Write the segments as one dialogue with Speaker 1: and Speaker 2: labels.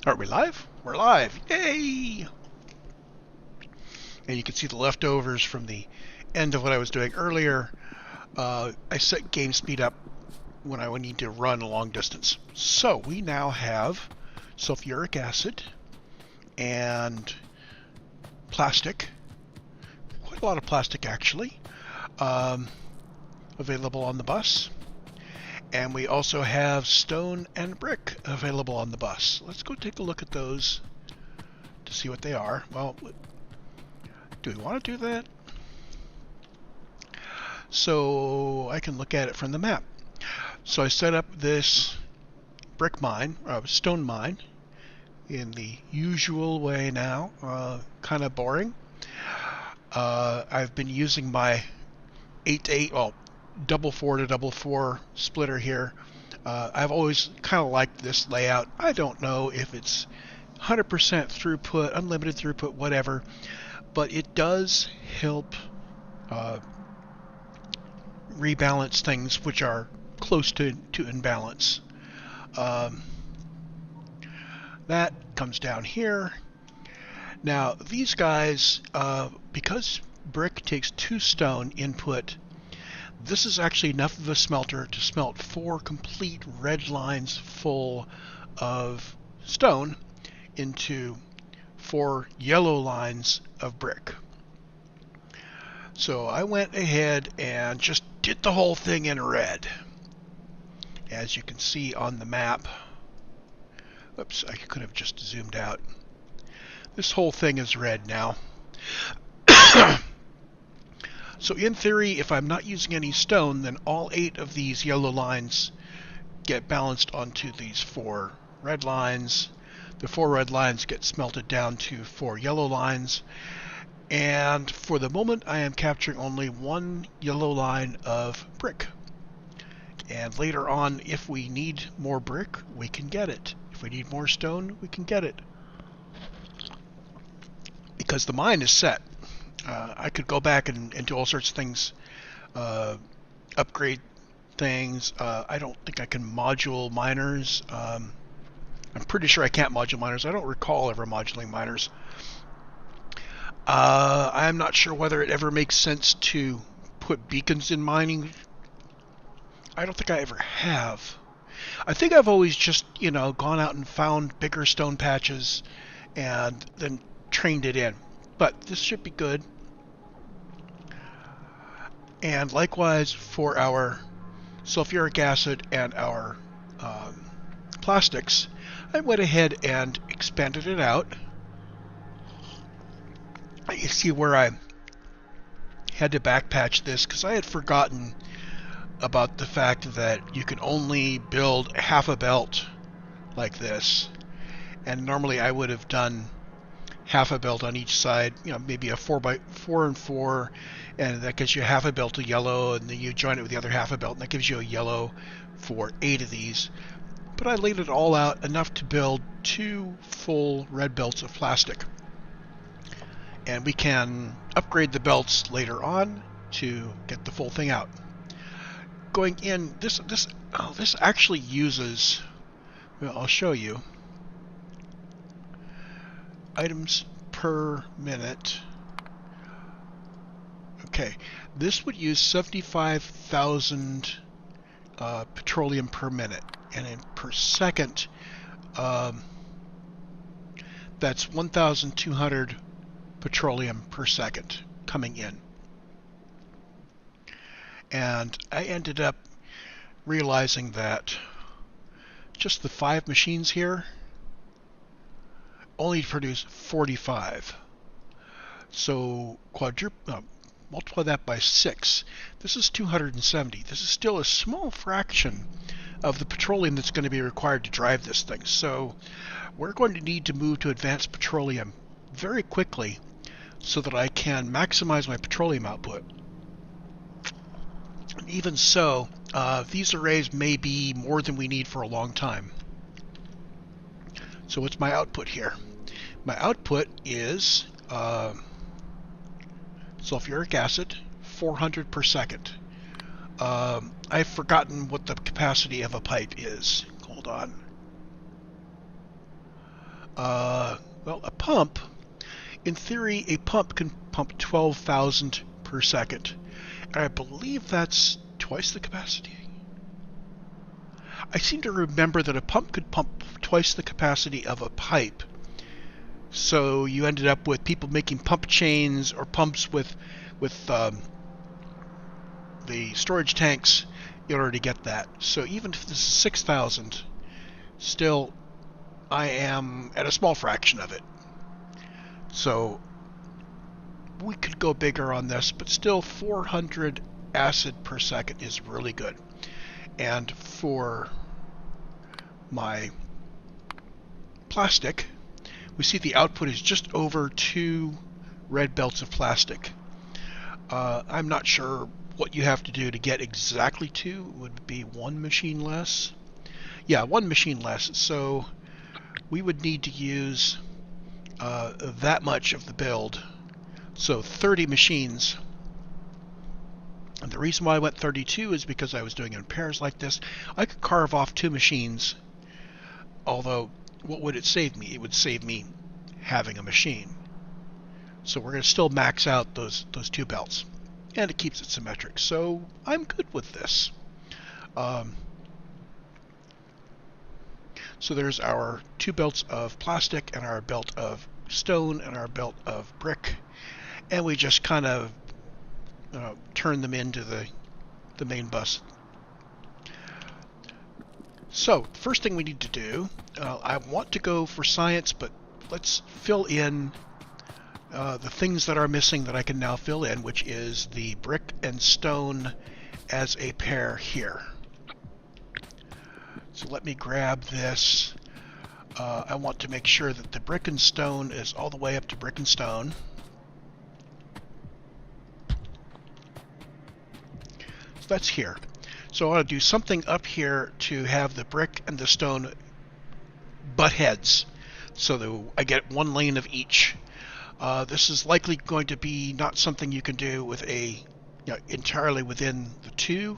Speaker 1: Aren't we live? We're live. Yay! And you can see the leftovers from the end of what I was doing earlier. I set game speed up when I would need to run a long distance. So we now have sulfuric acid and plastic. Quite a lot of plastic, actually, available on the bus. And we also have stone and brick available on the bus. Let's go take a look at those to see what they are. Well, do we want to do that? So I can look at it from the map. So I set up this brick mine, stone mine, in the usual way now. Kind of boring. I've been using my 8-8, well, double 4 to double 4 splitter here. I've always kind of liked this layout. I don't know if it's 100% throughput, unlimited throughput, whatever, but it does help rebalance things which are close to imbalance. That comes down here. Now these guys, because brick takes 2 stone input, this is actually enough of a smelter to smelt 4 complete red lines full of stone into 4 yellow lines of brick. So I went ahead and just did the whole thing in red. As you can see on the map, oops, I could have just zoomed out. This whole thing is red now. So in theory, if I'm not using any stone, then all 8 of these yellow lines get balanced onto these 4 red lines. The 4 red lines get smelted down to 4 yellow lines. And for the moment, I am capturing only 1 yellow line of brick. And later on, if we need more brick, we can get it. If we need more stone, we can get it. Because the mine is set. I could go back and do all sorts of things, upgrade things. I don't think I can module miners. I'm pretty sure I can't module miners. I don't recall ever modulating miners. I'm not sure whether it ever makes sense to put beacons in mining. I don't think I ever have. I think I've always just, gone out and found bigger stone patches and then trained it in. But this should be good. And likewise for our sulfuric acid and our plastics, I went ahead and expanded it out. You see where I had to backpatch this because I had forgotten about the fact that you can only build half a belt like this. And normally I would have done half a belt on each side, maybe a 4x4 and 4, and that gives you half a belt of yellow, and then you join it with the other half a belt, and that gives you a yellow for 8 of these. But I laid it all out enough to build 2 full red belts of plastic. And we can upgrade the belts later on to get the full thing out. Going in, this actually uses, well, I'll show you. Items per minute. Okay, this would use 75,000 petroleum per minute, and in per second, that's 1,200 petroleum per second coming in. And I ended up realizing that just the 5 machines here only produce 45. So multiply that by 6. This is 270. This is still a small fraction of the petroleum that's going to be required to drive this thing. So we're going to need to move to advanced petroleum very quickly so that I can maximize my petroleum output. Even so, these arrays may be more than we need for a long time. So what's my output here? My output is sulfuric acid, 400 per second. I've forgotten what the capacity of a pipe is. Hold on. Well, a pump, in theory, a pump can pump 12,000 per second. And I believe that's twice the capacity. I seem to remember that a pump could pump twice the capacity of a pipe. So you ended up with people making pump chains or pumps with the storage tanks in order to get that. So even if this is 6,000, still I am at a small fraction of it. So we could go bigger on this, but still 400 acid per second is really good. And for my plastic, we see the output is just over 2 red belts of plastic. I'm not sure what you have to do to get exactly 2. It would be 1 machine less. Yeah, 1 machine less. So we would need to use that much of the build. So 30 machines. And the reason why I went 32 is because I was doing it in pairs like this. I could carve off 2 machines, although what would it save me? It would save me having a machine. So we're going to still max out those 2 belts, and it keeps it symmetric. So I'm good with this. So there's our 2 belts of plastic and our belt of stone and our belt of brick, and we just kind of turn them into the main bus. So first thing we need to do, I want to go for science, but let's fill in the things that are missing that I can now fill in, which is the brick and stone as a pair here. So let me grab this. I want to make sure that the brick and stone is all the way up to brick and stone. So that's here. So I want to do something up here to have the brick and the stone butt heads, so that I get 1 lane of each. This is likely going to be not something you can do with entirely within the 2.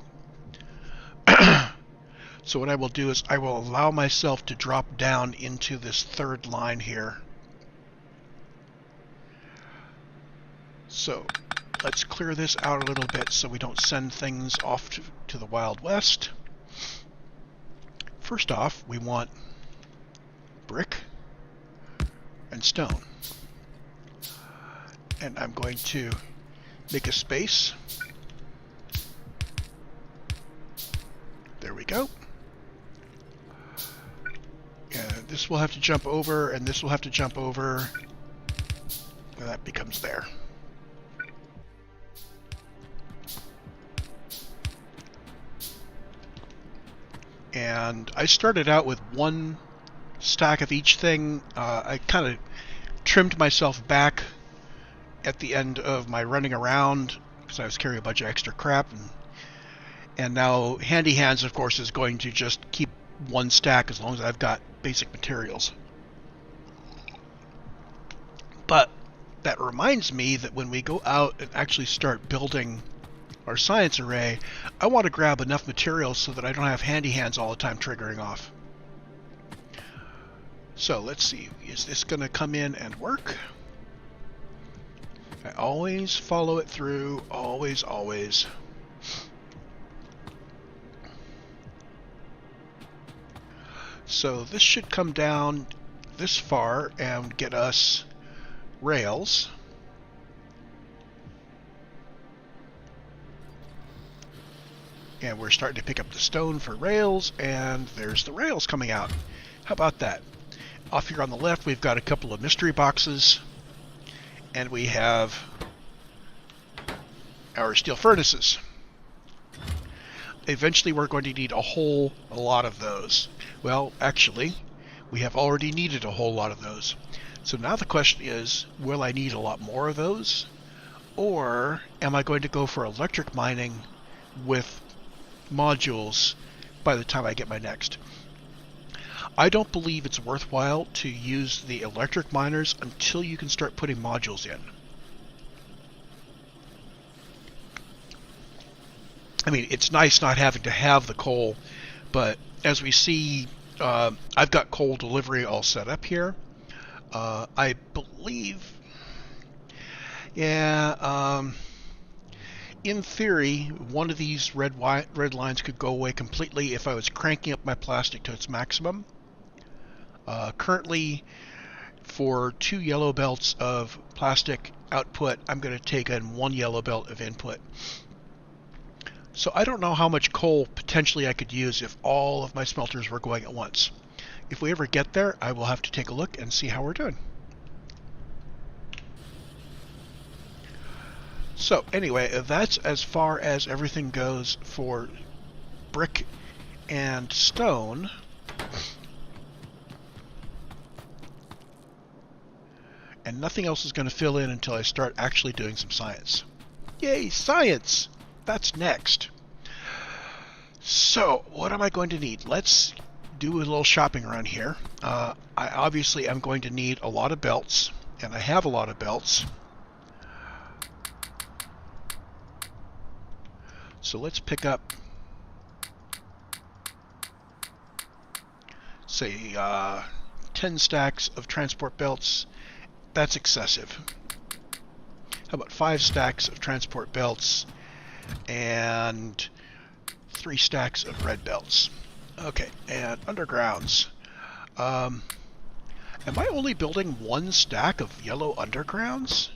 Speaker 1: So what I will do is I will allow myself to drop down into this 3rd line here. So let's clear this out a little bit so we don't send things off to the Wild West. First off, we want brick and stone. And I'm going to make a space. There we go. And this will have to jump over, and this will have to jump over. And that becomes there. And I started out with 1 stack of each thing. I kind of trimmed myself back at the end of my running around because I was carrying a bunch of extra crap, and now Handy Hands, of course, is going to just keep 1 stack as long as I've got basic materials. But that reminds me that when we go out and actually start building our science array, I want to grab enough materials so that I don't have Handy Hands all the time triggering off. So let's see, is this going to come in and work? I always follow it through, always, always. So this should come down this far and get us rails. And we're starting to pick up the stone for rails, and there's the rails coming out. How about that? Off here on the left, we've got a couple of mystery boxes, and we have our steel furnaces. Eventually, we're going to need a whole lot of those. Well, actually, we have already needed a whole lot of those. So now the question is, will I need a lot more of those? Or am I going to go for electric mining with modules by the time I get my next? I don't believe it's worthwhile to use the electric miners until you can start putting modules in. I mean, it's nice not having to have the coal, but as we see, I've got coal delivery all set up here. I believe, yeah, in theory, one of these red lines could go away completely if I was cranking up my plastic to its maximum. Currently, for 2 yellow belts of plastic output, I'm going to take in 1 yellow belt of input. So I don't know how much coal potentially I could use if all of my smelters were going at once. If we ever get there, I will have to take a look and see how we're doing. So anyway, that's as far as everything goes for brick and stone. And nothing else is going to fill in until I start actually doing some science. Yay, science! That's next. So, what am I going to need? Let's do a little shopping around here. I obviously am going to need a lot of belts, and I have a lot of belts. So let's pick up, say, 10 stacks of transport belts. That's excessive. How about 5 stacks of transport belts and 3 stacks of red belts? Okay, and undergrounds. Am I only building 1 stack of yellow undergrounds?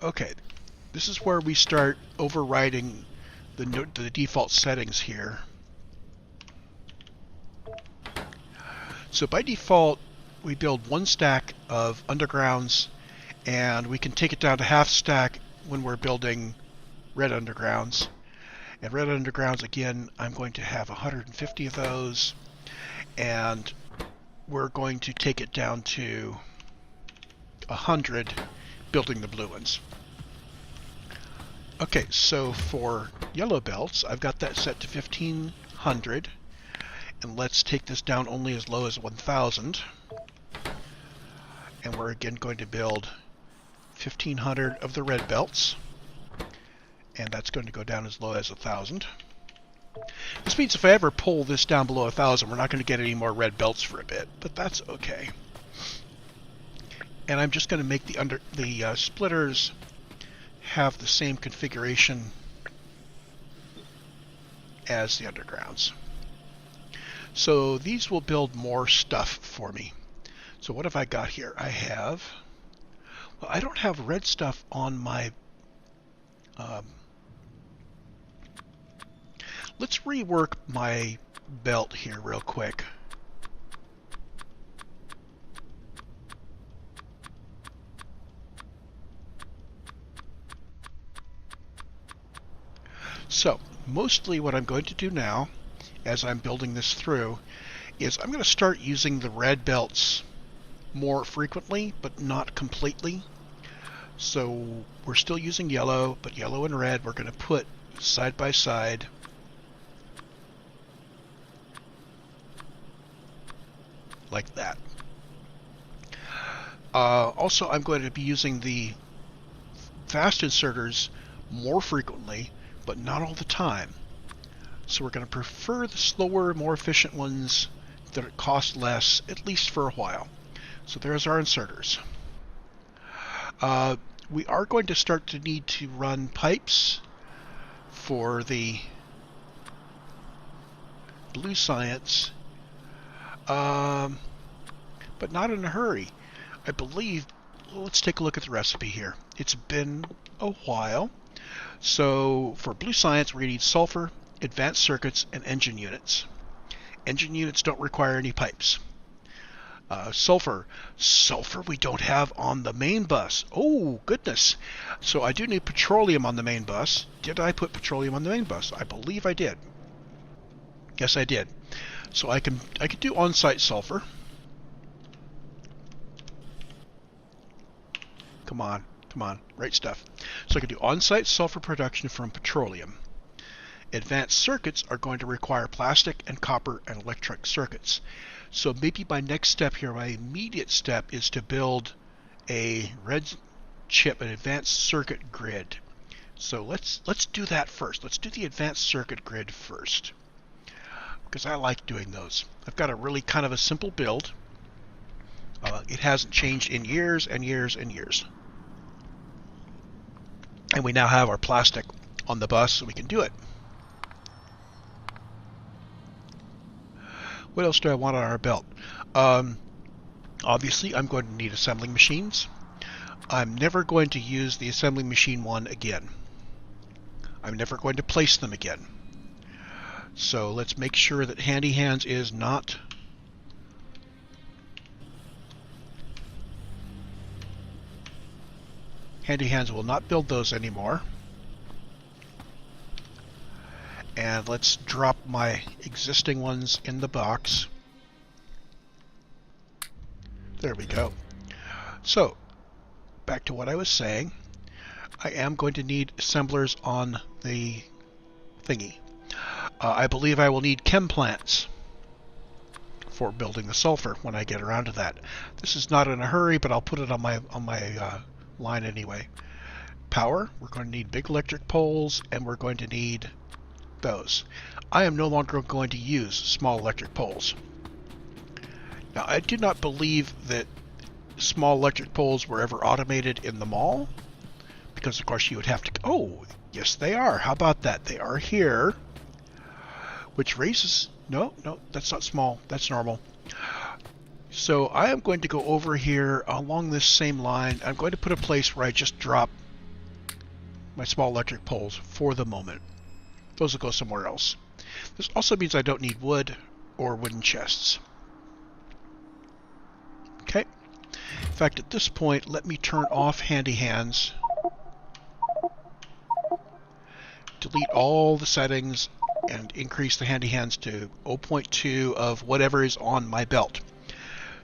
Speaker 1: Okay, this is where we start overriding the default settings here. So by default, we build 1 stack of undergrounds, and we can take it down to half stack when we're building red undergrounds. And red undergrounds, again, I'm going to have 150 of those, and we're going to take it down to 100 building the blue ones. Okay, so for yellow belts, I've got that set to 1500, and let's take this down only as low as 1000. And we're again going to build 1500 of the red belts, and that's going to go down as low as 1000. This means if I ever pull this down below 1000, we're not going to get any more red belts for a bit, but that's okay. And I'm just going to make the splitters have the same configuration as the undergrounds. So these will build more stuff for me. So what have I got here? I have, well, I don't have red stuff on my, let's rework my belt here real quick. So mostly what I'm going to do now, as I'm building this through, is I'm going to start using the red belts more frequently, but not completely. So we're still using yellow, but yellow and red we're going to put side by side. Like that. Also, I'm going to be using the fast inserters more frequently, but not all the time. So we're going to prefer the slower, more efficient ones that cost less, at least for a while. So there's our inserters. We are going to start to need to run pipes for the blue science, but not in a hurry. I believe, let's take a look at the recipe here. It's been a while. So for blue science, we're going to need sulfur, advanced circuits, and engine units. Engine units don't require any pipes. Sulfur we don't have on the main bus. Oh, goodness. So I do need petroleum on the main bus. Did I put petroleum on the main bus? I believe I did. Yes, I did. So I can do on-site sulfur. Come on, right stuff. So I can do on-site sulfur production from petroleum. Advanced circuits are going to require plastic and copper and electric circuits. So maybe my next step here, my immediate step, is to build a red chip, an advanced circuit grid. So let's do that first. Let's do the advanced circuit grid first, because I like doing those. I've got a really kind of a simple build. It hasn't changed in years and years and years. And we now have our plastic on the bus, so we can do it. What else do I want on our belt? Obviously, I'm going to need assembling machines. I'm never going to use the assembling machine one again. I'm never going to place them again. So let's make sure that Handy Hands is not... Handy Hands will not build those anymore. And let's drop my existing ones in the box. There we go. So, back to what I was saying. I am going to need assemblers on the thingy. I believe I will need chem plants for building the sulfur when I get around to that. This is not in a hurry, but I'll put it on my line anyway. Power, we're going to need big electric poles, and we're going to need those. I am no longer going to use small electric poles. Now, I do not believe that small electric poles were ever automated in the mall, because of course you would have to... Oh, yes they are. How about that? They are here, which raises... No, that's not small. That's normal. So I am going to go over here along this same line. I'm going to put a place where I just drop my small electric poles for the moment. Those will go somewhere else. This also means I don't need wood or wooden chests. Okay. In fact, at this point, let me turn off Handy Hands. Delete all the settings and increase the Handy Hands to 0.2 of whatever is on my belt.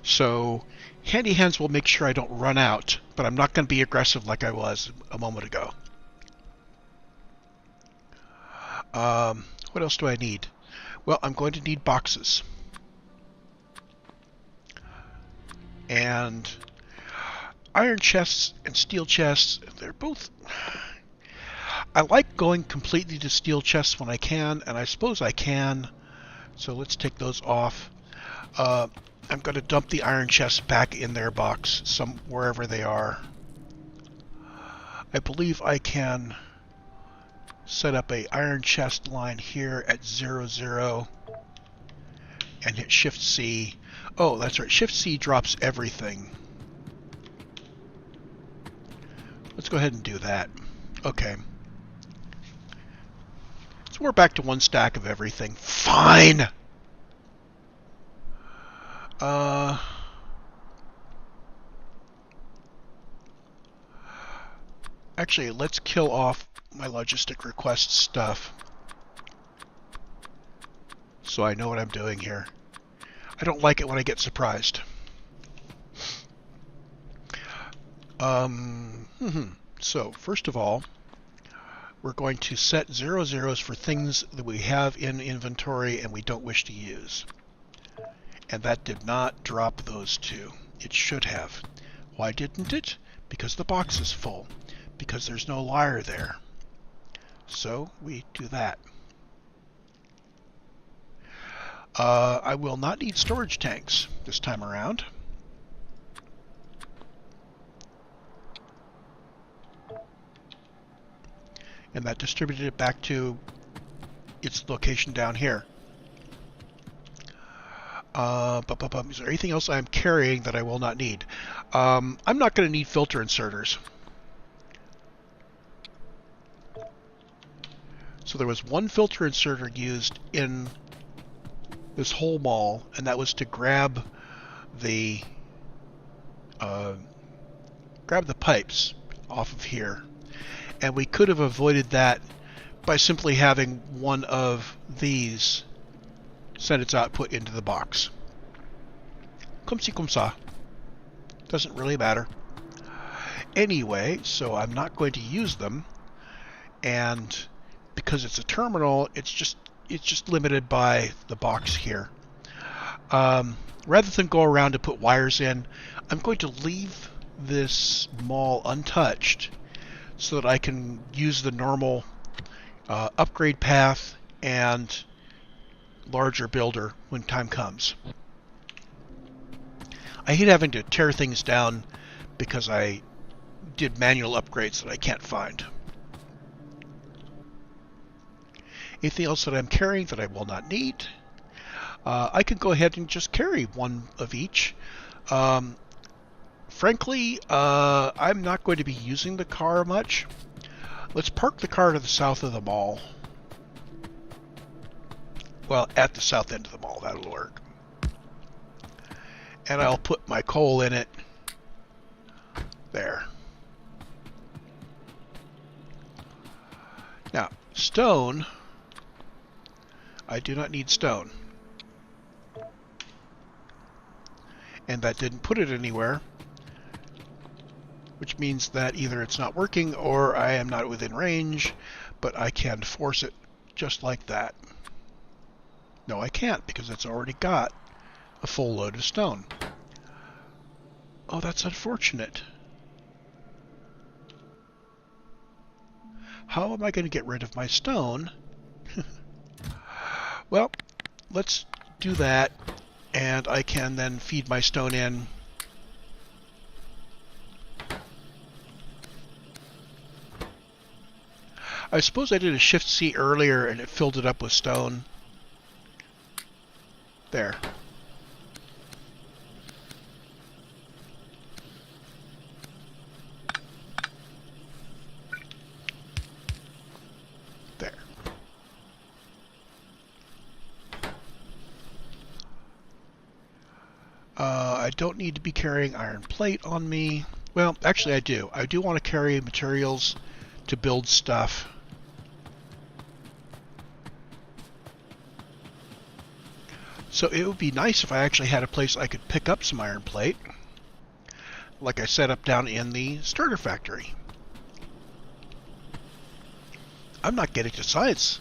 Speaker 1: So Handy Hands will make sure I don't run out, but I'm not going to be aggressive like I was a moment ago. What else do I need? Well, I'm going to need boxes. And iron chests and steel chests, they're both... I like going completely to steel chests when I can, and I suppose I can. So let's take those off. I'm going to dump the iron chests back in their box, wherever they are. I believe I can set up a iron chest line here at 0, 0, and hit Shift C. Oh, that's right. Shift C drops everything. Let's go ahead and do that. Okay. So we're back to one stack of everything. Fine! Actually, let's kill off my logistic request stuff so I know what I'm doing here. I don't like it when I get surprised. So, first of all, we're going to set 0, 0s for things that we have in inventory and we don't wish to use. And that did not drop those two. It should have. Why didn't it? Because the box is full. Because there's no liar there. So we do that. I will not need storage tanks this time around. And that distributed it back to its location down here. Is there anything else I'm carrying that I will not need? I'm not going to need filter inserters. So there was one filter inserter used in this whole mall, and that was to grab the pipes off of here. And we could have avoided that by simply having one of these send its output into the box. Comme ci, comme ça. Doesn't really matter. Anyway, so I'm not going to use them, and because it's a terminal, it's just limited by the box here. Rather than go around and put wires in, I'm going to leave this mall untouched so that I can use the normal upgrade path and larger builder when time comes. I hate having to tear things down because I did manual upgrades that I can't find. Anything else that I'm carrying that I will not need? I can go ahead and just carry one of each. Frankly, I'm not going to be using the car much. Let's park the car to the south of the mall. Well, at the south end of the mall, that'll work. And I'll put my coal in it. There. Now, stone. I do not need stone. And that didn't put it anywhere, which means that either it's not working or I am not within range, but I can force it just like that. No, I can't because it's already got a full load of stone. Oh, that's unfortunate. How am I going to get rid of my stone? Well, let's do that, and I can then feed my stone in. I suppose I did a Shift-C earlier and it filled it up with stone. There. There. I don't need to be carrying iron plate on me. Well, actually I do. I do want to carry materials to build stuff. So it would be nice if I actually had a place I could pick up some iron plate, like I set up down in the starter factory. I'm not getting to science.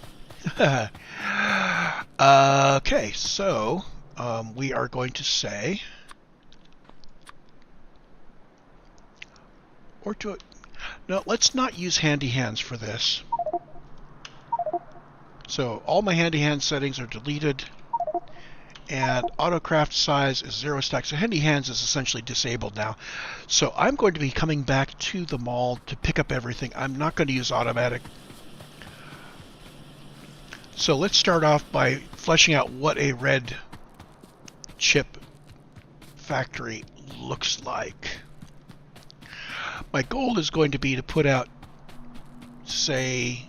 Speaker 1: Okay, so we are going to say, or do it. No, let's not use handy hands for this. So all my handy hand settings are deleted. And autocraft size is 0 stack. So handy hands is essentially disabled now. So I'm going to be coming back to the mall to pick up everything. I'm not going to use automatic. So let's start off by fleshing out what a red chip factory looks like. My goal is going to be to put out, say,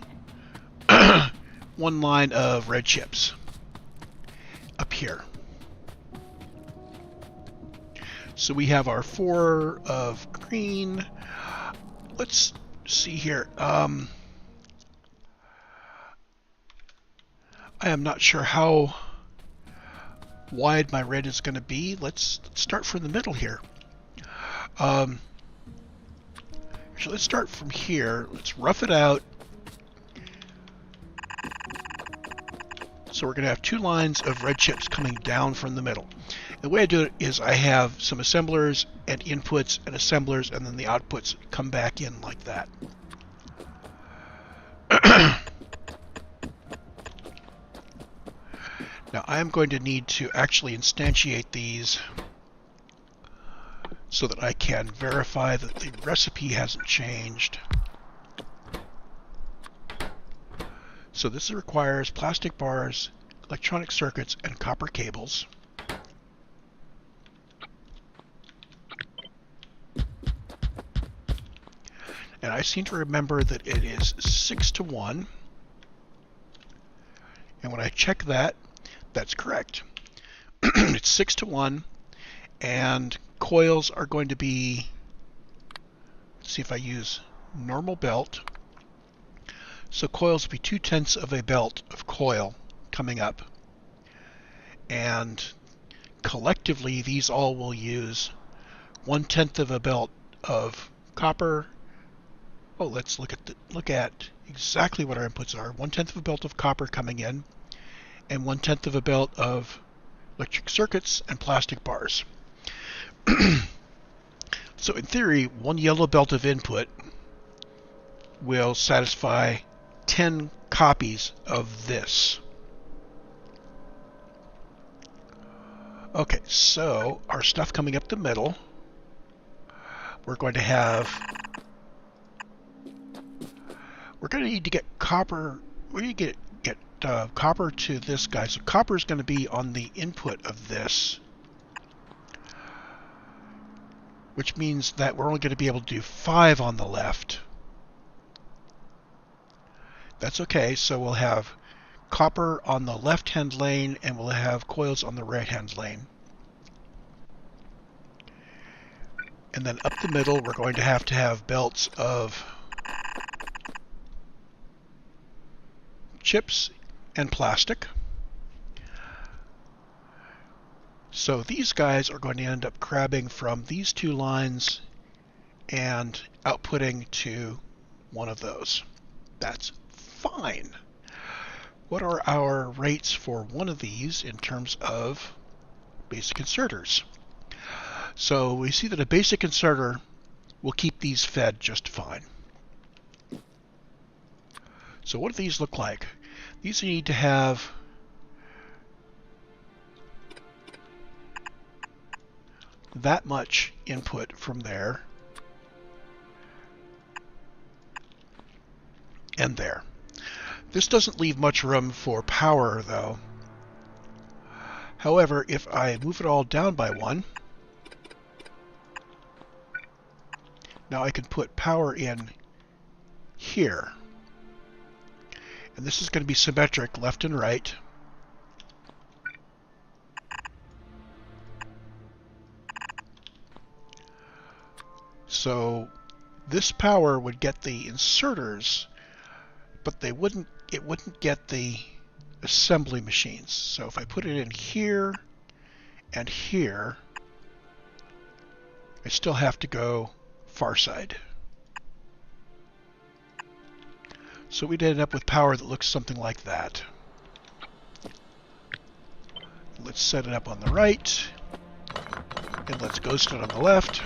Speaker 1: one line of red chips up here. So we have our 4 of green. Let's see here. I am not sure how wide my red is going to be. Let's start from the middle here. Actually, let's start from here. Let's rough it out. So we're going to have 2 lines of red chips coming down from the middle. The way I do it is I have some assemblers and inputs and assemblers, and then the outputs come back in like that. Now I'm going to need to actually instantiate these so that I can verify that the recipe hasn't changed. So this requires plastic bars, electronic circuits, and copper cables. And I seem to remember that it is 6-to-1. And when I check that, that's correct. It's 6-to-1, and coils are going to be, let's see if I use normal belt. So coils will be 2/10 of a belt of coil coming up. And collectively, these all will use 1/10 of a belt of copper. Oh, let's look at exactly what our inputs are. 1/10 of a belt of copper coming in, and 1/10 of a belt of electric circuits and plastic bars. So in theory, 1 yellow belt of input will satisfy 10 copies of this. Okay, so our stuff coming up the middle, we're going to have, we're going to need to get copper, we need to get copper to this guy. So copper is going to be on the input of this, which means that we're only going to be able to do 5 on the left. That's okay, so we'll have copper on the left-hand lane and we'll have coils on the right-hand lane. And then up the middle, we're going to have belts of chips and plastic. So these guys are going to end up grabbing from these 2 lines and outputting to one of those. That's fine. What are our rates for one of these in terms of basic inserters? So we see that a basic inserter will keep these fed just fine. So what do these look like? These need to have that much input from there and there. This doesn't leave much room for power though. However, if I move it all down by 1, now I can put power in here. And this is going to be symmetric left and right. So this power would get the inserters, but it wouldn't get the assembly machines. So if I put it in here and here, I still have to go far side. So we'd end up with power that looks something like that. Let's set it up on the right, and let's ghost it on the left.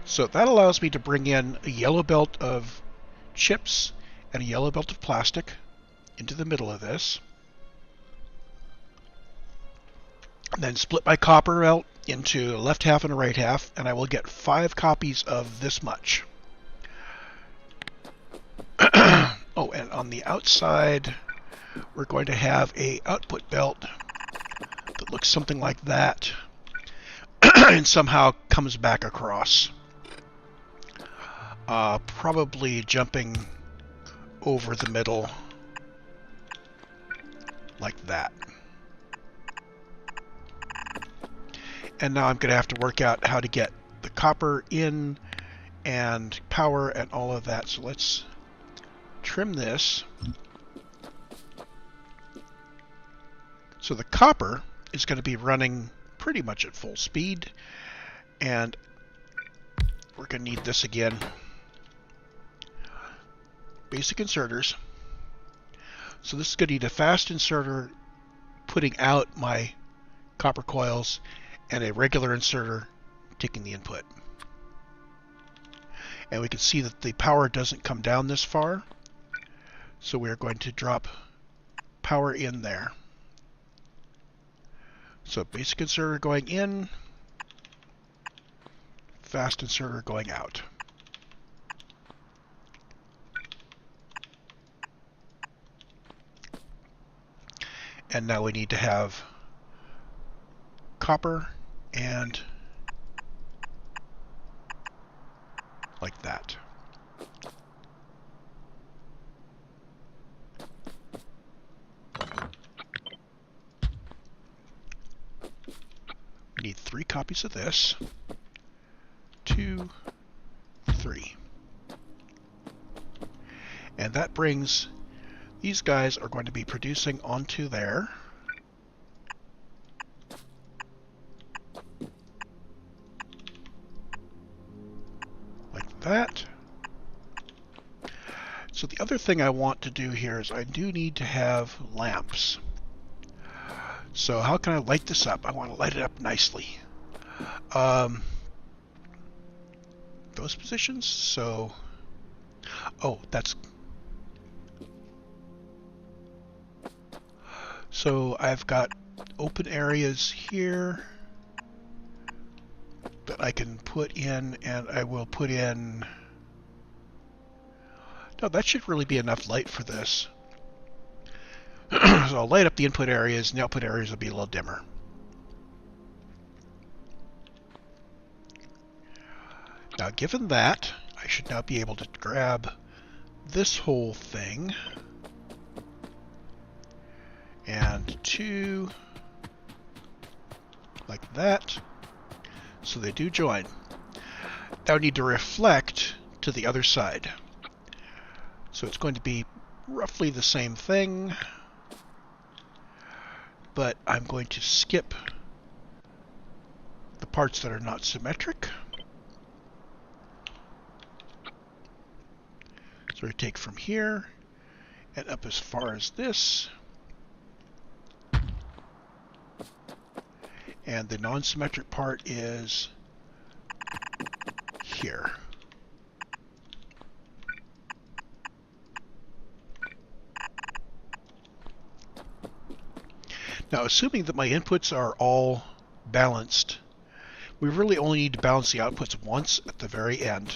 Speaker 1: So that allows me to bring in a yellow belt of chips and a yellow belt of plastic into the middle of this. And then split my copper out into a left half and a right half, and I will get 5 copies of this much. Oh, and on the outside, we're going to have a output belt that looks something like that and somehow comes back across. Probably jumping over the middle like that. And now I'm going to have to work out how to get the copper in and power and all of that. So let's trim this. So the copper is going to be running pretty much at full speed, and we're going to need this again. Basic inserters. So this is going to need a fast inserter putting out my copper coils and a regular inserter taking the input. And we can see that the power doesn't come down this far, so we're going to drop power in there. So basic inserter going in, fast inserter going out. And now we need to have copper and like that. We need 3 copies of this. 2, 3. And that brings, these guys are going to be producing onto there. that. So the other thing I want to do here is I do need to have lamps. So how can I light this up? I want to light it up nicely. Those positions, so... Oh, that's... So I've got open areas here that I can put in, and I will put in... No, that should really be enough light for this. So I'll light up the input areas, and the output areas will be a little dimmer. Now, given that, I should now be able to grab this whole thing and two like that, so they do join. Now I need to reflect to the other side. So it's going to be roughly the same thing, but I'm going to skip the parts that are not symmetric. So we take from here and up as far as this. And the non-symmetric part is here. Now, assuming that my inputs are all balanced, we really only need to balance the outputs once at the very end.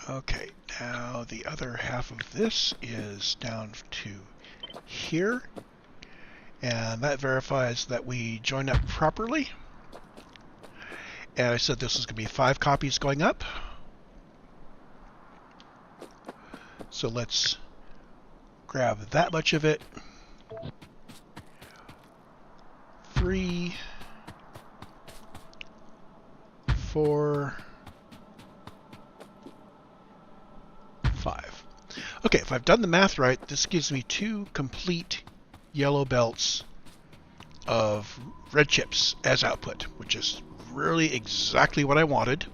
Speaker 1: Okay, now the other half of this is down to here, and that verifies that we join up properly. And I said this is going to be 5 copies going up. So let's grab that much of it. 3, 4, 5. Okay, if I've done the math right, this gives me 2 complete yellow belts of red chips as output, which is really exactly what I wanted.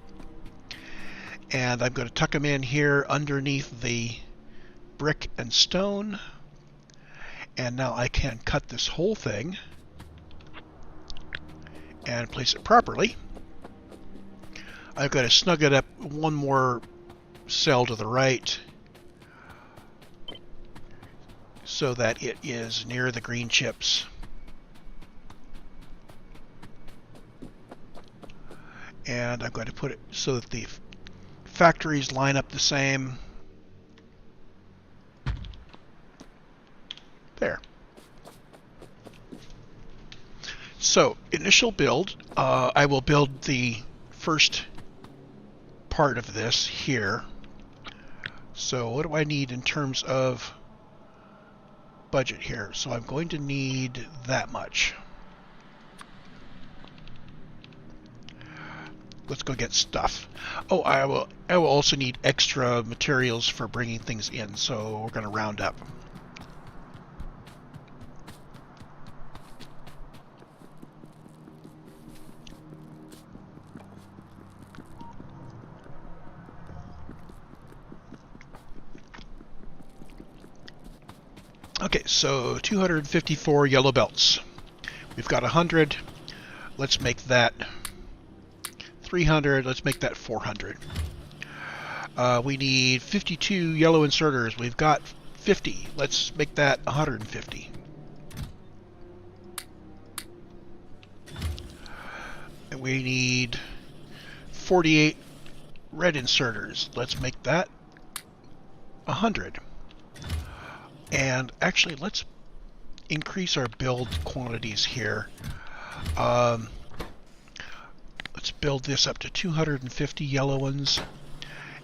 Speaker 1: And I'm going to tuck them in here underneath the brick and stone. And now I can cut this whole thing and place it properly. I've got to snug it up one more cell to the right so that it is near the green chips. And I'm going to put it so that the factories line up the same. There. So, initial build, I will build the first part of this here. So what do I need in terms of budget here? So I'm going to need that much. Let's go get stuff. Oh, I will also need extra materials for bringing things in, so we're going to round up. Okay, so 254 yellow belts. We've got 100. Let's make that 300. Let's make that 400. We need 52 yellow inserters. We've got 50. Let's make that 150. And we need 48 red inserters. Let's make that 100. And actually, let's increase our build quantities here. Let's build this up to 250 yellow ones,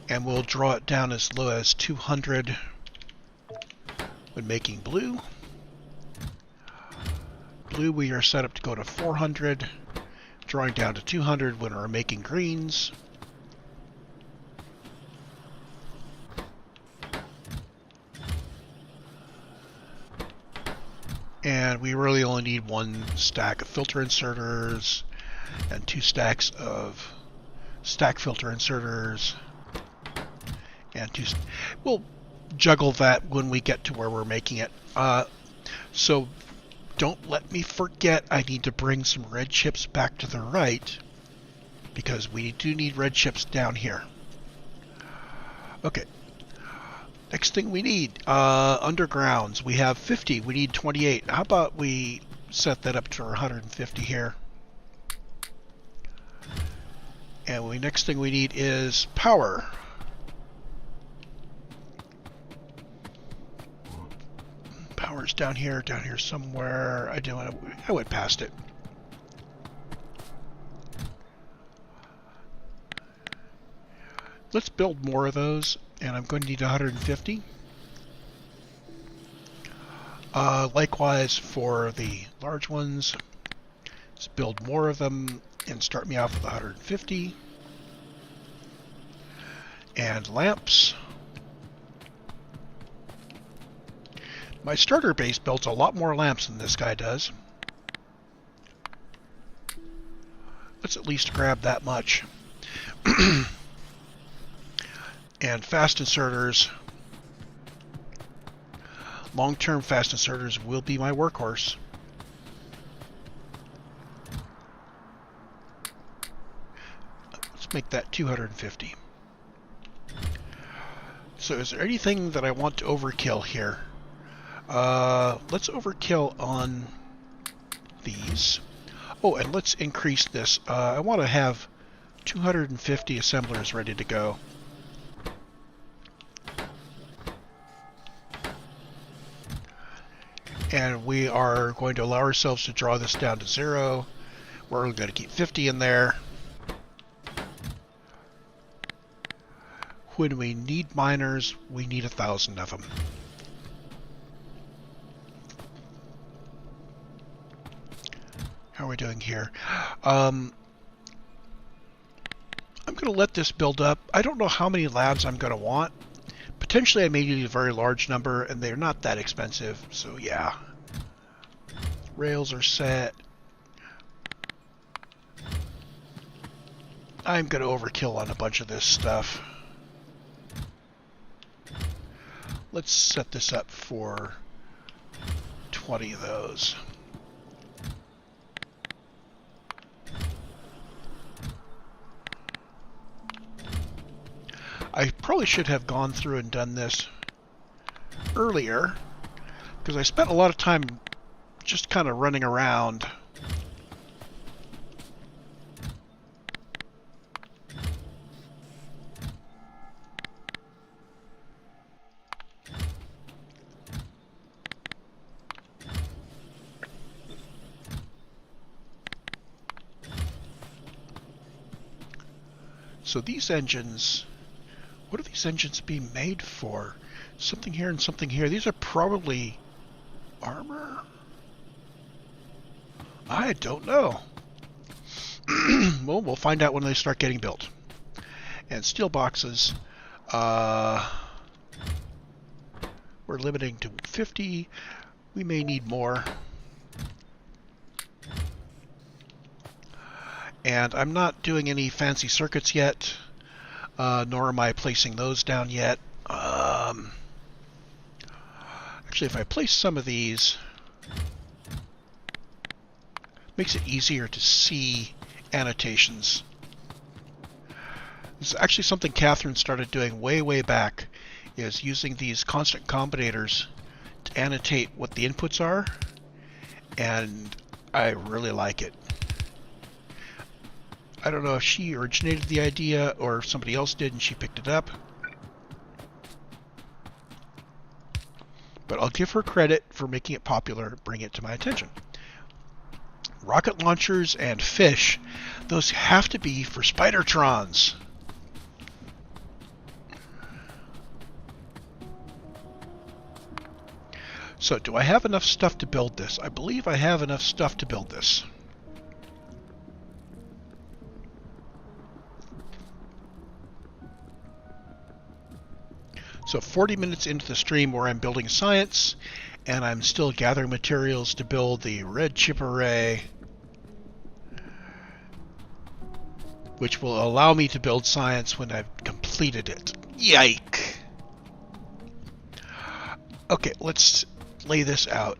Speaker 1: and we'll draw it down as low as 200 when making blue. Blue, we are set up to go to 400, drawing down to 200 when we're making greens. And we really only need 1 stack of filter inserters and 2 stacks of stack filter inserters. And we'll juggle that when we get to where we're making it. So don't let me forget I need to bring some red chips back to the right, because we do need red chips down here. Okay. Next thing we need, undergrounds. We have 50. We need 28. How about we set that up to 150 here? And next thing we need is power. Power's down here somewhere. I went past it. Let's build more of those, and I'm going to need 150. Likewise for the large ones, let's build more of them and start me off with 150. And lamps. My starter base builds a lot more lamps than this guy does. Let's at least grab that much. And fast inserters. Long-term fast inserters will be my workhorse. Let's make that 250. So is there anything that I want to overkill here? Let's overkill on these. Oh, and let's increase this. I want to have 250 assemblers ready to go. And we are going to allow ourselves to draw this down to 0. We're only going to keep 50 in there. When we need miners, we need 1,000 of them. How are we doing here? I'm going to let this build up. I don't know how many labs I'm going to want. Potentially I may need a very large number, and they're not that expensive, so yeah. Rails are set. I'm going to overkill on a bunch of this stuff. Let's set this up for 20 of those. I probably should have gone through and done this earlier, because I spent a lot of time just kind of running around. So these engines, what are these engines being made for? Something here and something here. These are probably armor? I don't know. Well, we'll find out when they start getting built. And steel boxes, we're limiting to 50. We may need more. And I'm not doing any fancy circuits yet, nor am I placing those down yet. Actually, if I place some of these, makes it easier to see annotations. This is actually something Catherine started doing way back, is using these constant combinators to annotate what the inputs are, and I really like it. I don't know if she originated the idea or if somebody else did and she picked it up. But I'll give her credit for making it popular, bring it to my attention. Rocket launchers and fish, those have to be for Spidertrons. So do I have enough stuff to build this? I believe I have enough stuff to build this. So 40 minutes into the stream where I'm building science, and I'm still gathering materials to build the red chip array, which will allow me to build science when I've completed it. Yike! Okay, let's lay this out.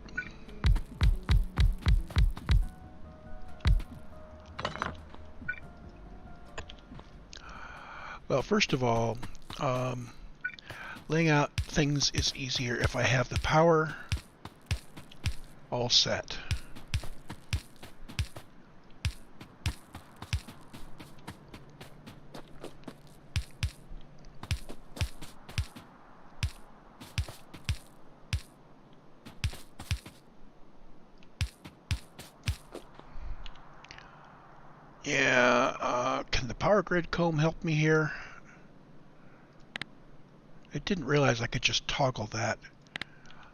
Speaker 1: Well, first of all, laying out things is easier if I have the power all set. Yeah, can the power grid comb help me here? I didn't realize I could just toggle that.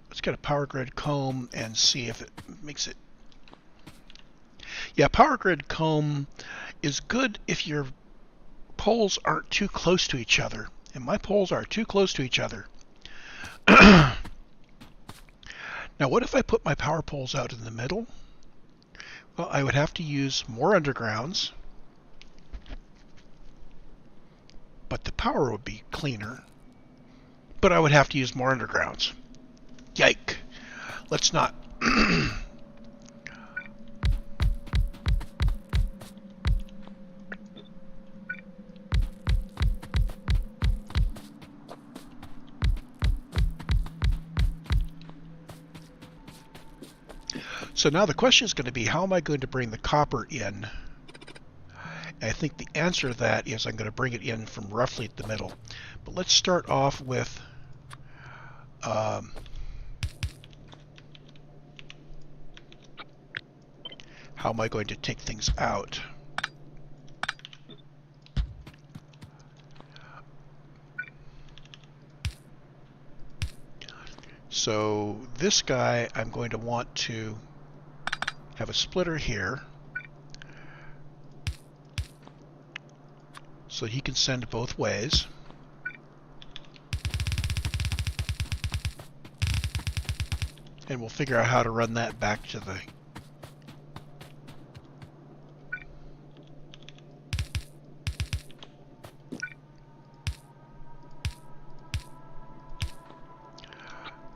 Speaker 1: Let's get a power grid comb and see if it makes it. Yeah, power grid comb is good if your poles aren't too close to each other. And my poles are too close to each other. Now, what if I put my power poles out in the middle? Well, I would have to use more undergrounds, but the power would be cleaner. But I would have to use more undergrounds. Yike. Let's not. So now the question is going to be, how am I going to bring the copper in? And I think the answer to that is I'm going to bring it in from roughly the middle. But let's start off with how am I going to take things out? So this guy, I'm going to want to have a splitter here so he can send both ways. And we'll figure out how to run that back to the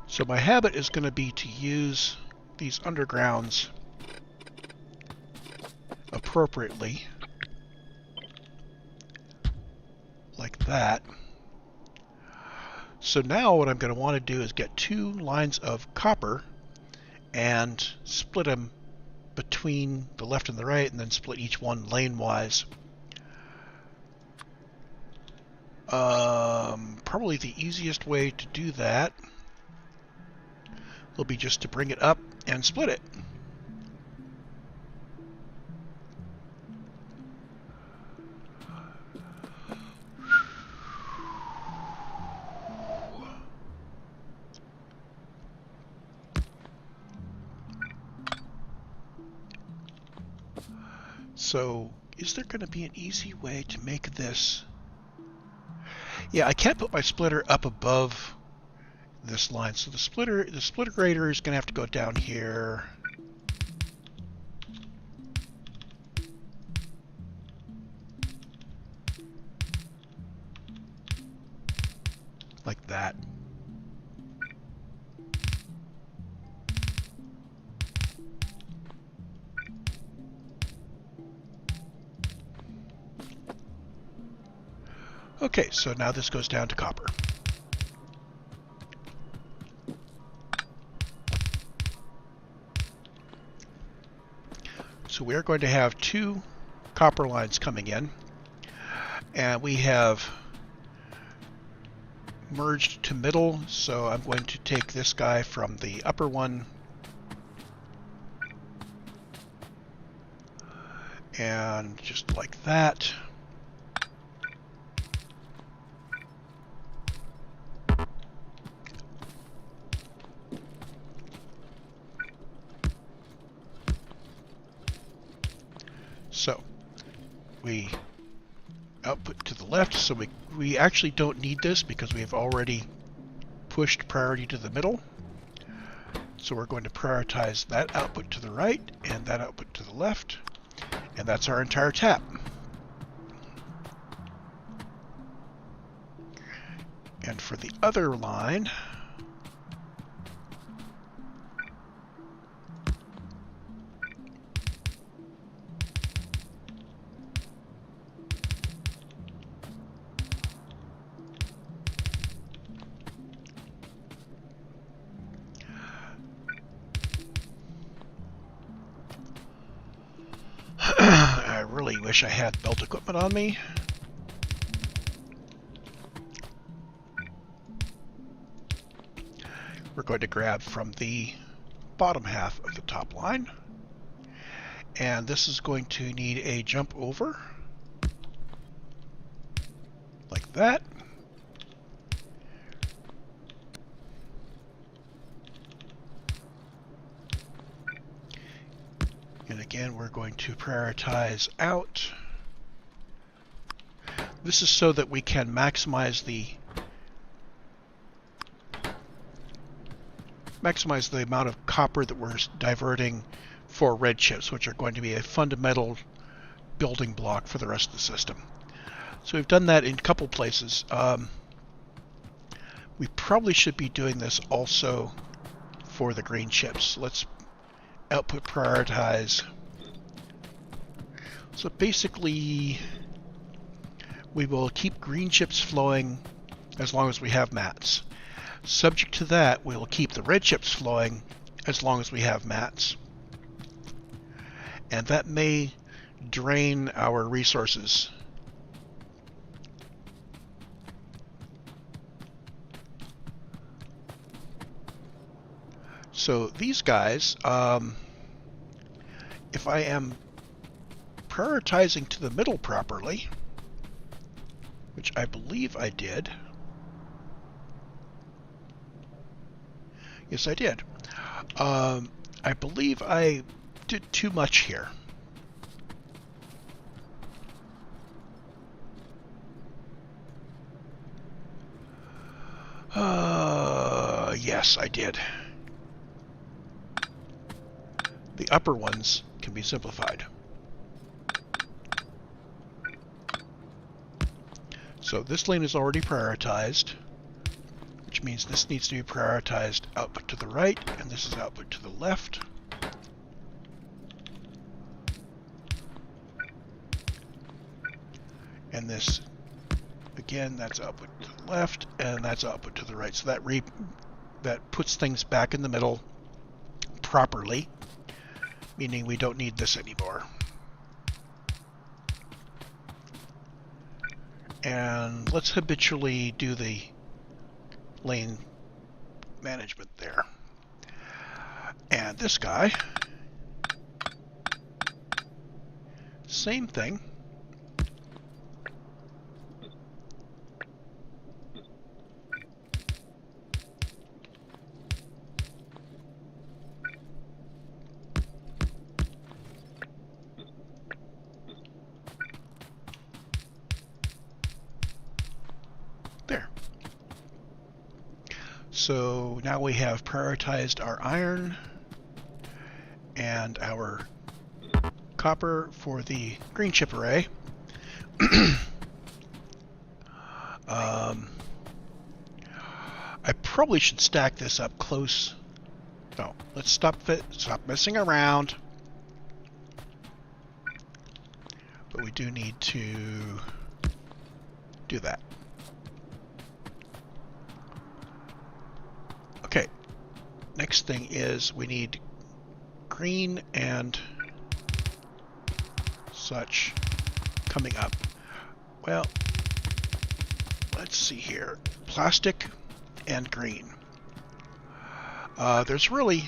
Speaker 1: So my habit is going to be to use these undergrounds appropriately, like that. So now what I'm going to want to do is get 2 lines of copper and split them between the left and the right, and then split each one lane-wise. Probably the easiest way to do that will be just to bring it up and split it. So, is there going to be an easy way to make this? Yeah, I can't put my splitter up above this line. So the splitter grader is going to have to go down here. Like that. Okay, so now this goes down to copper. So we are going to have 2 copper lines coming in, and we have merged to middle, so I'm going to take this guy from the upper one and just like that. So we output to the left, so we actually don't need this because we have already pushed priority to the middle. So we're going to prioritize that output to the right and that output to the left, and that's our entire tap. And for the other line, I really wish I had belt equipment on me. We're going to grab from the bottom half of the top line, and this is going to need a jump over like that. And again, we're going to prioritize out. This is so that we can maximize the amount of copper that we're diverting for red chips, which are going to be a fundamental building block for the rest of the system. So we've done that in a couple places. We probably should be doing this also for the green chips. Let's output prioritize. So basically, we will keep green chips flowing as long as we have mats. Subject to that, we will keep the red chips flowing as long as we have mats. And that may drain our resources. So these guys, if I am prioritizing to the middle properly, which I believe I did. Yes, I did. I believe I did too much here. Yes, I did. The upper ones can be simplified. So this lane is already prioritized, which means this needs to be prioritized output to the right, and this is output to the left. And this, again, that's output to the left, and that's output to the right. So that puts things back in the middle properly, meaning we don't need this anymore. And let's habitually do the lane management there. And this guy, same thing. There. So now we have prioritized our iron and our copper for the green chip array. I probably should stack this up close. No, let's stop messing around. But we do need to do that. Okay, next thing is we need green and such coming up. Well, let's see here. Plastic and green. There's really,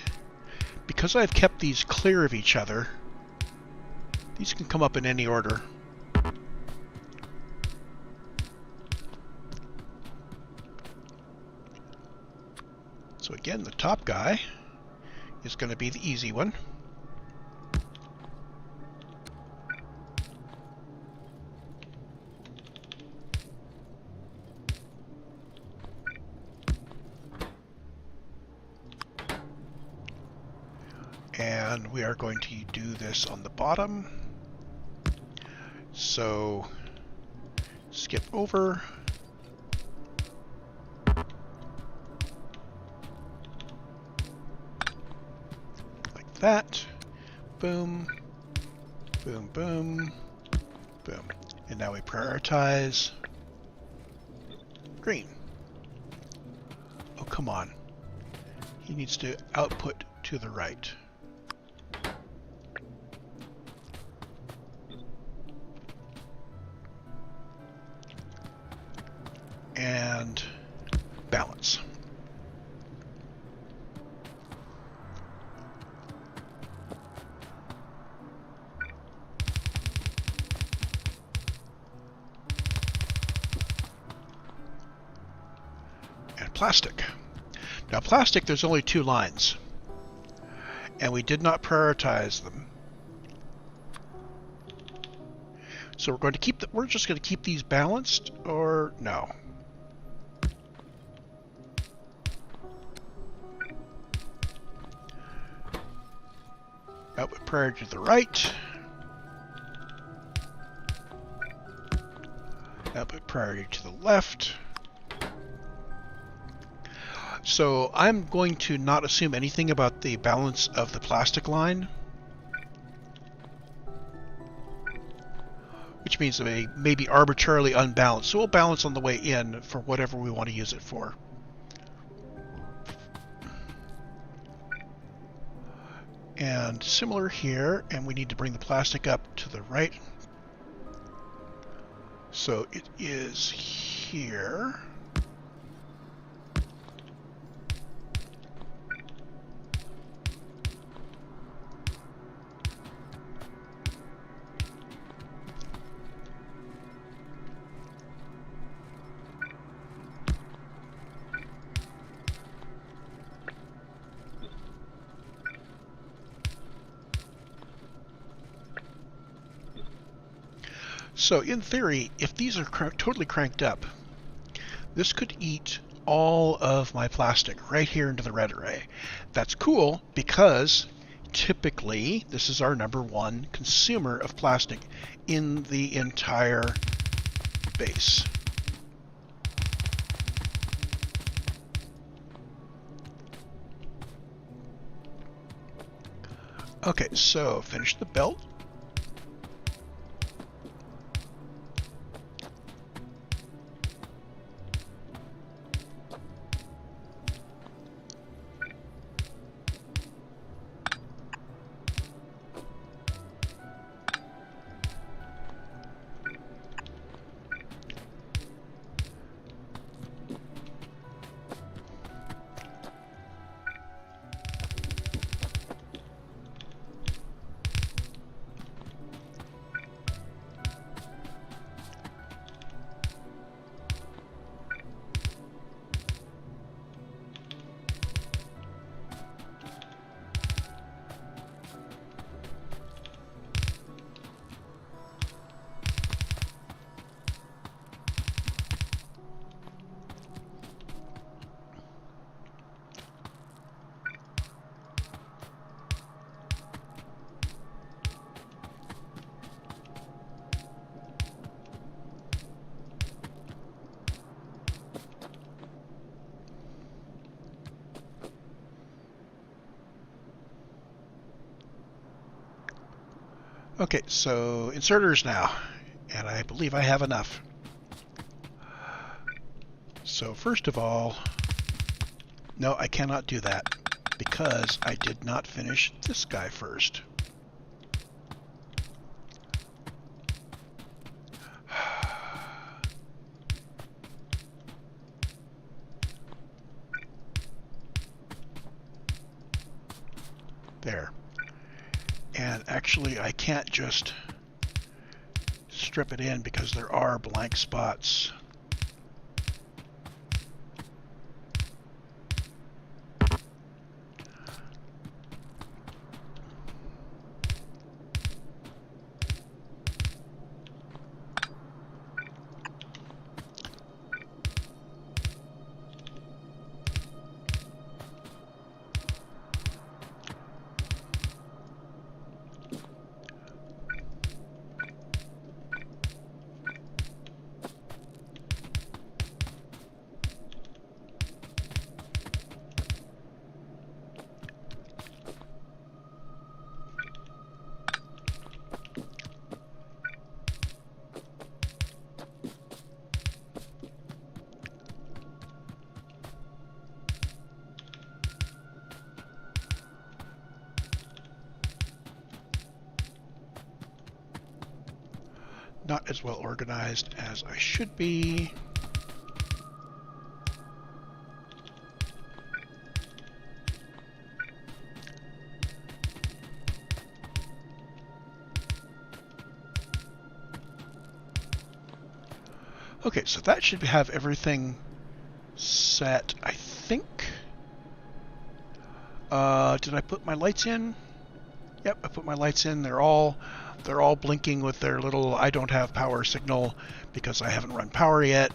Speaker 1: because I've kept these clear of each other, these can come up in any order. So again, the top guy is going to be the easy one. And we are going to do this on the bottom. So skip over. Like that. Boom. Boom, boom. Boom. And now we prioritize green. Oh, come on. He needs to output to the right. And balance. And plastic. Now plastic, there's only 2 lines. And we did not prioritize them. So we're going to keep we're just going to keep these balanced, or no? Output priority to the right. Output priority to the left. So I'm going to not assume anything about the balance of the plastic line, which means it may be arbitrarily unbalanced. So we'll balance on the way in for whatever we want to use it for. And similar here, and we need to bring the plastic up to the right. So it is here. So in theory, if these are totally cranked up, this could eat all of my plastic right here into the red array. That's cool because typically this is our #1 consumer of plastic in the entire base. Okay, so finish the belt. Okay, so inserters now, and I believe I have enough. So first of all, no, I cannot do that because I did not finish this guy first. There. And actually, I can't just strip it in because there are blank spots. not as well organized as I should be. Okay, so that should have everything set, I think. Did I put my lights in? Yep, I put my lights in. They're all blinking with their little I don't have power signal because I haven't run power yet.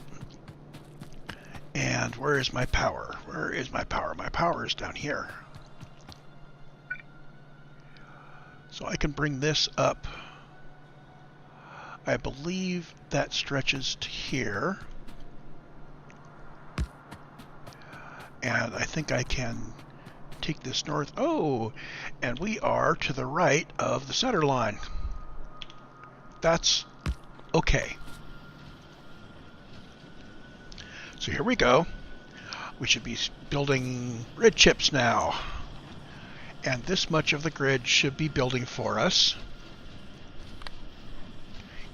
Speaker 1: And where is my power? Where is my power? My power is down here. So I can bring this up. I believe that stretches to here. And I think I can take this north. Oh, and we are to the right of the center line. That's okay. So here we go. We should be building grid chips now. And this much of the grid should be building for us.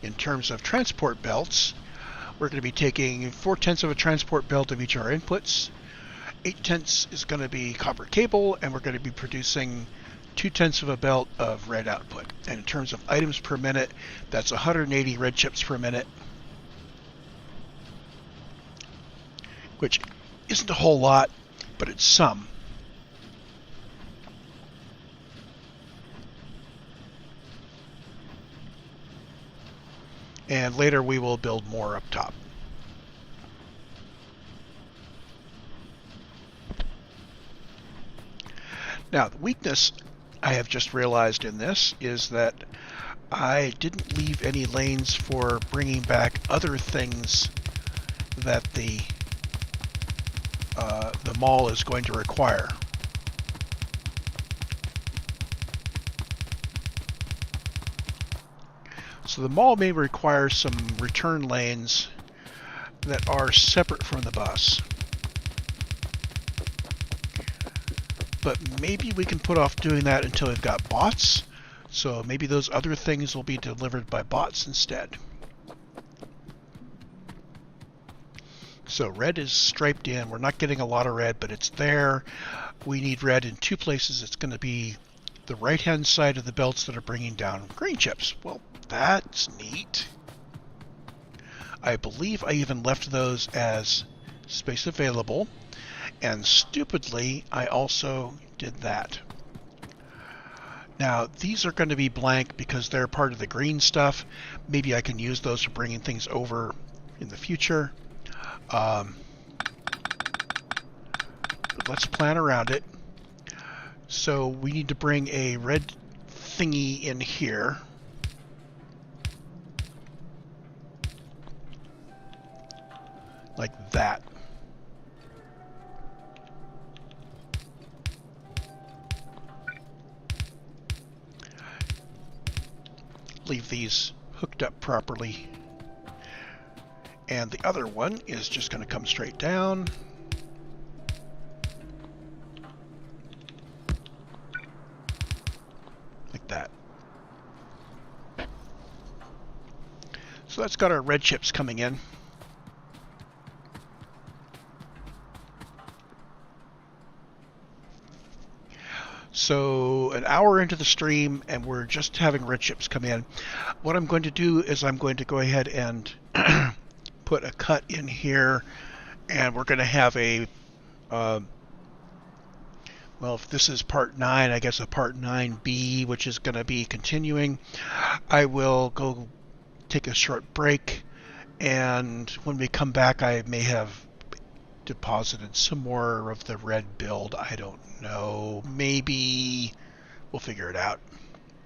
Speaker 1: In terms of transport belts, we're going to be taking 4/10 of a transport belt of each of our inputs. 8/10 is going to be copper cable, and we're going to be producing 2/10 of a belt of red output. And in terms of items per minute, that's 180 red chips per minute, which isn't a whole lot, but it's some. And later we will build more up top. Now, the weakness I have just realized in this is that I didn't leave any lanes for bringing back other things that the mall is going to require. So the mall may require some return lanes that are separate from the bus. But maybe we can put off doing that until we've got bots. So maybe those other things will be delivered by bots instead. So red is striped in. We're not getting a lot of red, but it's there. We need red in two places. It's going to be the right-hand side of the belts that are bringing down green chips. Well, that's neat. I believe I even left those as space available. And stupidly, I also did that. Now, these are going to be blank because they're part of the green stuff. Maybe I can use those for bringing things over in the future. But let's plan around it. So we need to bring a red thingy in here. Like that. Leave these hooked up properly. And the other one is just going to come straight down. Like that. So that's got our red chips coming in. So an hour into the stream and we're just having red chips come in. What I'm going to do is I'm going to go ahead and put a cut in here, and we're going to have a well, if this is part 9, I guess a part 9B, which is going to be continuing. I will go take a short break, and when we come back I may have deposited some more of the red build. I don't know. Maybe we'll figure it out.